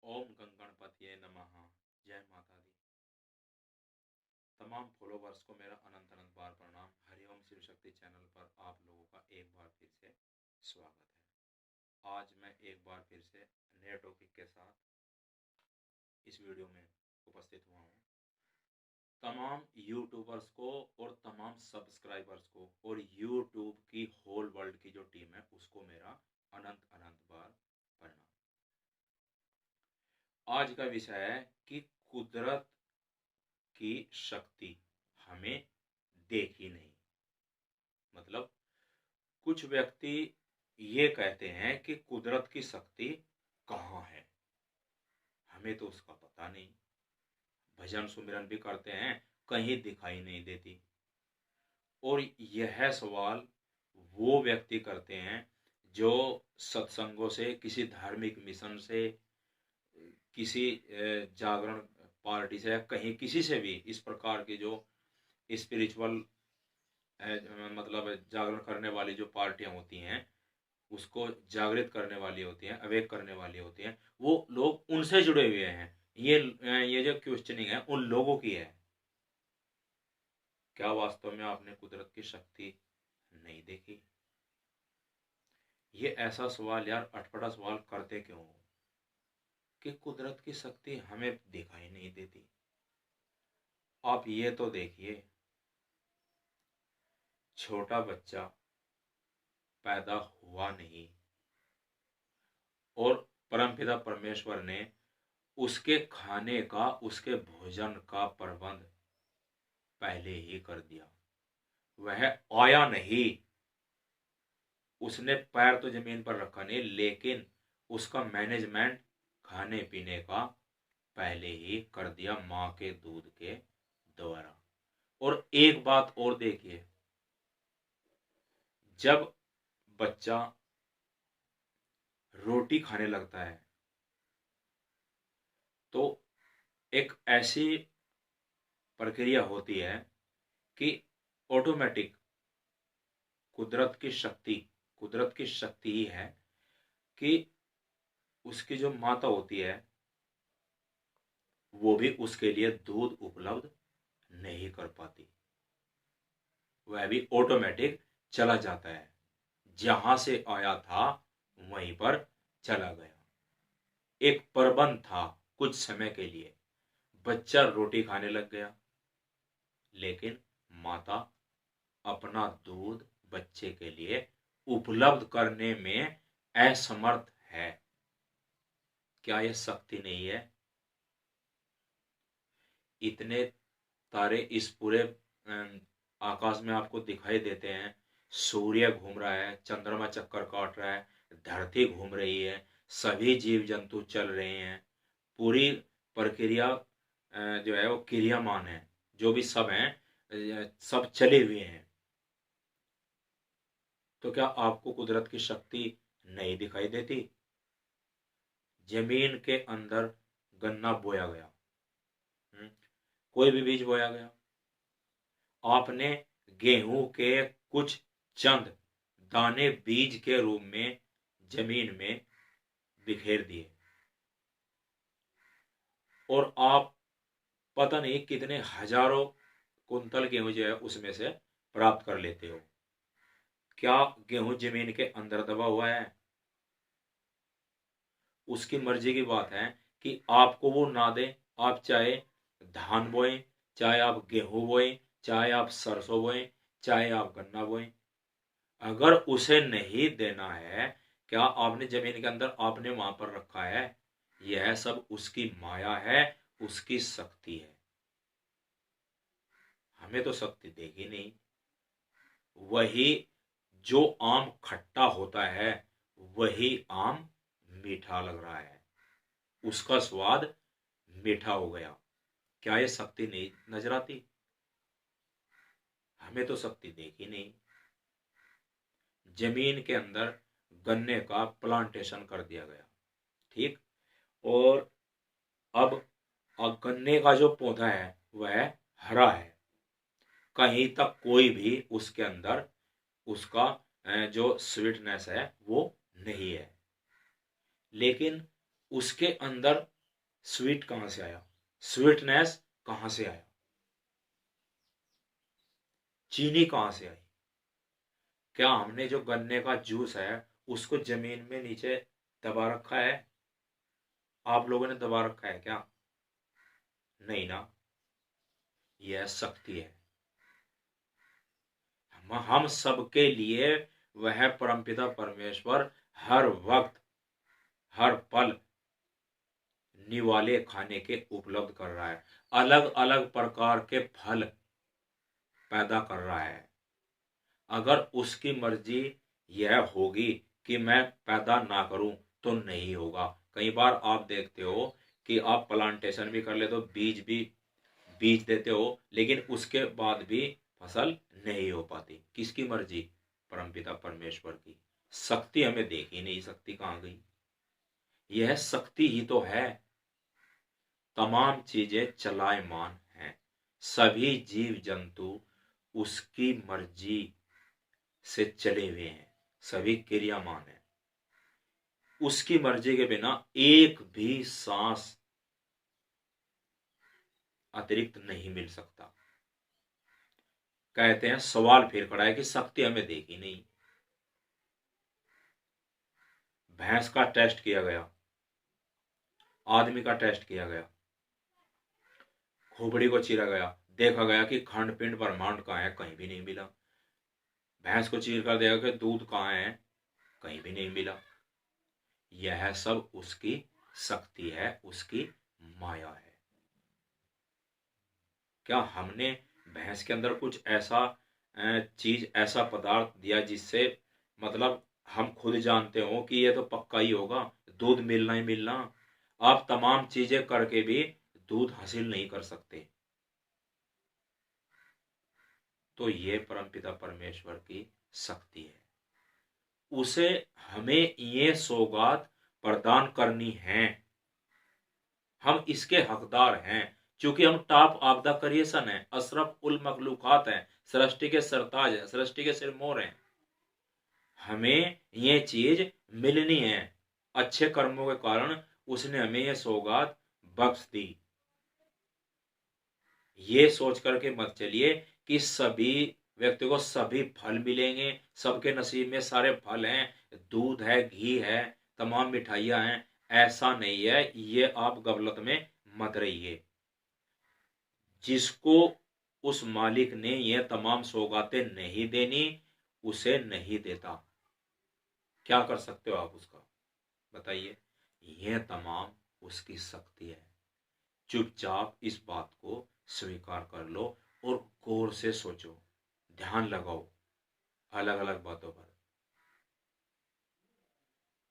ओम गणपतिये नमः। जय माता दी। तमाम फॉलोवर्स को मेरा अनंत अनंत बार प्रणाम। हरिओम शिव शक्ति चैनल पर आप लोगों का एक बार फिर से स्वागत है। आज मैं एक बार फिर से नए टॉपिक के साथ इस वीडियो में उपस्थित हुआ हूँ। तमाम यूट्यूबर्स को और तमाम सब्सक्राइबर्स को और यूट्यूब की होल वर्ल्ड की जो टीम है उसको मेरा अनंत अनंत बार प्रणाम। आज का विषय है कि कुदरत की शक्ति हमें देखी नहीं। मतलब कुछ व्यक्ति ये कहते हैं कि कुदरत की शक्ति कहाँ है, हमें तो उसका पता नहीं। भजन सुमिरन भी करते हैं, कहीं दिखाई नहीं देती। और यह सवाल वो व्यक्ति करते हैं जो सत्संगों से, किसी धार्मिक मिशन से, किसी जागरण पार्टी से, कहीं किसी से भी इस प्रकार की जो स्पिरिचुअल मतलब जागरण करने वाली जो पार्टियां होती हैं, उसको जागृत करने वाली होती हैं, अवेक करने वाली होती हैं, वो लोग उनसे जुड़े हुए हैं। ये जो क्वेश्चनिंग है उन लोगों की है। क्या वास्तव में आपने कुदरत की शक्ति नहीं देखी? ये ऐसा सवाल यार, अटपटा सवाल करते क्यों हो कि कुदरत की शक्ति हमें दिखाई नहीं देती? आप ये तो देखिए, छोटा बच्चा पैदा हुआ नहीं और परमपिता परमेश्वर ने उसके खाने का, उसके भोजन का प्रबंध पहले ही कर दिया। वह आया नहीं, उसने पैर तो जमीन पर रखा नहीं, लेकिन उसका मैनेजमेंट खाने पीने का पहले ही कर दिया माँ के दूध के द्वारा। और एक बात और देखिए, जब बच्चा रोटी खाने लगता है तो एक ऐसी प्रक्रिया होती है कि ऑटोमेटिक कुदरत की शक्ति ही है कि उसकी जो माता होती है वो भी उसके लिए दूध उपलब्ध नहीं कर पाती। वह भी ऑटोमेटिक चला जाता है, जहां से आया था वहीं पर चला गया। एक प्रबंध था कुछ समय के लिए। बच्चा रोटी खाने लग गया, लेकिन माता अपना दूध बच्चे के लिए उपलब्ध करने में असमर्थ है। क्या यह शक्ति नहीं है? इतने तारे इस पूरे आकाश में आपको दिखाई देते हैं। सूर्य घूम रहा है, चंद्रमा चक्कर काट रहा है, धरती घूम रही है, सभी जीव जंतु चल रहे हैं। पूरी प्रक्रिया जो है वो क्रियामान है। जो भी सब हैं सब चले हुए हैं। तो क्या आपको कुदरत की शक्ति नहीं दिखाई देती? जमीन के अंदर गन्ना बोया गया, कोई भी बीज बोया गया, आपने गेहूं के कुछ चंद दाने बीज के रूप में जमीन में बिखेर दिए और आप पता नहीं कितने हजारों कुंतल गेहूं जो है उसमें से प्राप्त कर लेते हो। क्या गेहूं जमीन के अंदर दबा हुआ है? उसकी मर्जी की बात है कि आपको वो ना दे। आप चाहे धान बोएं, चाहे आप गेहूं बोएं, चाहे आप सरसों बोएं, चाहे आप गन्ना बोएं, अगर उसे नहीं देना है, क्या आपने जमीन के अंदर आपने वहां पर रखा है? यह सब उसकी माया है, उसकी शक्ति है। हमें तो शक्ति देगी नहीं। वही जो आम खट्टा होता है वही आम मीठा लग रहा है, उसका स्वाद मीठा हो गया। क्या ये शक्ति नहीं नजर आती? हमें तो शक्ति देखी नहीं। जमीन के अंदर गन्ने का प्लांटेशन कर दिया गया, ठीक। और अब गन्ने का जो पौधा है वह हरा है, कहीं तक कोई भी उसके अंदर उसका जो स्वीटनेस है वो नहीं है, लेकिन उसके अंदर स्वीट कहां से आया, स्वीटनेस कहां से आया, चीनी कहां से आई? क्या हमने जो गन्ने का जूस है उसको जमीन में नीचे दबा रखा है? आप लोगों ने दबा रखा है क्या? नहीं ना। यह शक्ति है। हम सबके लिए वह परमपिता परमेश्वर हर वक्त हर पल निवाले खाने के उपलब्ध कर रहा है। अलग अलग प्रकार के फल पैदा कर रहा है। अगर उसकी मर्जी यह होगी कि मैं पैदा ना करूं तो नहीं होगा। कई बार आप देखते हो कि आप प्लांटेशन भी कर लेते हो, बीज भी बीज देते हो, लेकिन उसके बाद भी फसल नहीं हो पाती। किसकी मर्जी? परमपिता परमेश्वर की। शक्ति हमें देख ही नहीं सकती कहां गई। यह शक्ति ही तो है। तमाम चीजें चलायमान हैं। सभी जीव जंतु उसकी मर्जी से चले हुए हैं। सभी क्रियामान हैं। उसकी मर्जी के बिना एक भी सांस अतिरिक्त नहीं मिल सकता। कहते हैं सवाल फिर खड़ा है कि शक्ति हमें देखी नहीं। भैंस का टेस्ट किया गया, आदमी का टेस्ट किया गया, खोपड़ी को चीरा गया, देखा गया कि खंड पिंड ब्रह्मांड कहाँ है, कहीं भी नहीं मिला। भैंस को चीर कर देखा कि दूध कहाँ है, कहीं भी नहीं मिला। यह सब उसकी शक्ति है, उसकी माया है। क्या हमने भैंस के अंदर कुछ ऐसा चीज, ऐसा पदार्थ दिया जिससे मतलब हम खुद जानते हो कि ये तो पक्का ही होगा, दूध मिलना ही मिलना? आप तमाम चीजें करके भी दूध हासिल नहीं कर सकते। तो ये परमपिता परमेश्वर की शक्ति है। उसे हमें ये सौगात प्रदान करनी है। हम इसके हकदार हैं क्योंकि हम टॉप ऑफ द क्रिएशन है, अशरफ उल मखलूकात हैं, सृष्टि के सरताज हैं, सृष्टि के सिरमौर हैं। हमें ये चीज मिलनी है। अच्छे कर्मों के कारण उसने हमें ये सौगात बख्श दी। ये सोच करके मत चलिए कि सभी व्यक्ति को सभी फल मिलेंगे, सबके नसीब में सारे फल हैं, दूध है, घी है, तमाम मिठाइयां हैं। ऐसा नहीं है। ये आप गफलत में मत रहिए। जिसको उस मालिक ने ये तमाम सौगातें नहीं देनी, उसे नहीं देता। क्या कर सकते हो आप उसका? बताइए। यह तमाम उसकी शक्ति है। चुपचाप इस बात को स्वीकार कर लो और गौर से सोचो, ध्यान लगाओ अलग अलग बातों पर।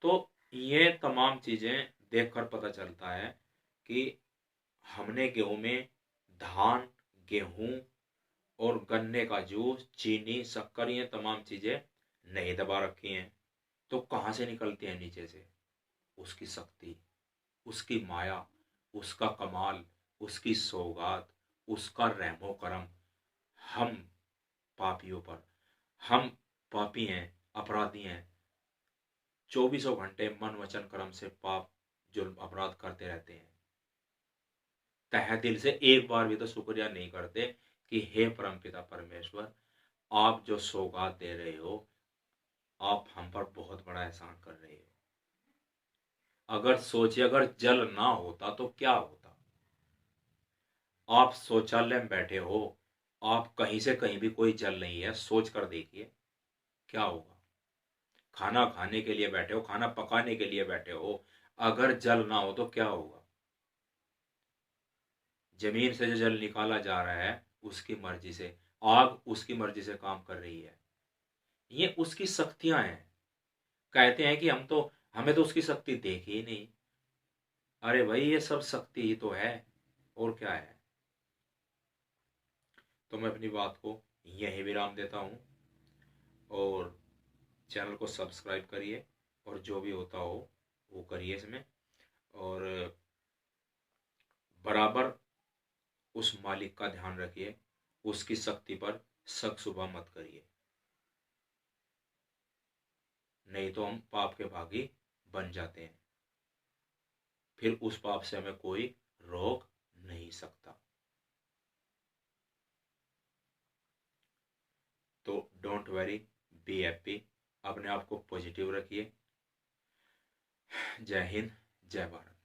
तो ये तमाम चीजें देखकर पता चलता है कि हमने गेहूं में धान, गेहूं और गन्ने का जूस, चीनी, शक्कर, ये तमाम चीजें नहीं दबा रखी हैं। तो कहां से निकलती हैं? नीचे से। उसकी शक्ति, उसकी माया, उसका कमाल, उसकी सौगात, उसका रहमो करम हम पापियों पर। हम पापी हैं, अपराधी हैं, चौबीसों घंटे मन वचन कर्म से पाप जुल्म अपराध करते रहते हैं। तहे दिल से एक बार भी तो शुक्रिया नहीं करते कि हे परमपिता परमेश्वर, आप जो सौगात दे रहे हो, आप हम पर बहुत बड़ा एहसान कर रहे हो। अगर सोचिए, अगर जल ना होता तो क्या होता? आप शौचालय में बैठे हो, आप कहीं से कहीं भी कोई जल नहीं है, सोच कर देखिए क्या होगा। खाना खाने के लिए बैठे हो, खाना पकाने के लिए बैठे हो, अगर जल ना हो तो क्या होगा? जमीन से जो जल निकाला जा रहा है उसकी मर्जी से, आग उसकी मर्जी से काम कर रही है। ये उसकी शक्तियां हैं। कहते हैं कि हमें तो उसकी शक्ति देखी ही नहीं। अरे भाई, ये सब शक्ति ही तो है, और क्या है। तो मैं अपनी बात को यही विराम देता हूँ, और चैनल को सब्सक्राइब करिए, और जो भी होता हो वो करिए इसमें, और बराबर उस मालिक का ध्यान रखिए, उसकी शक्ति पर शक शुबा मत करिए, नहीं तो हम पाप के भागी बन जाते हैं। फिर उस पाप से हमें कोई रोक नहीं सकता। तो डोंट वरी, बी हैप्पी, अपने आप को पॉजिटिव रखिए। जय हिंद, जय भारत।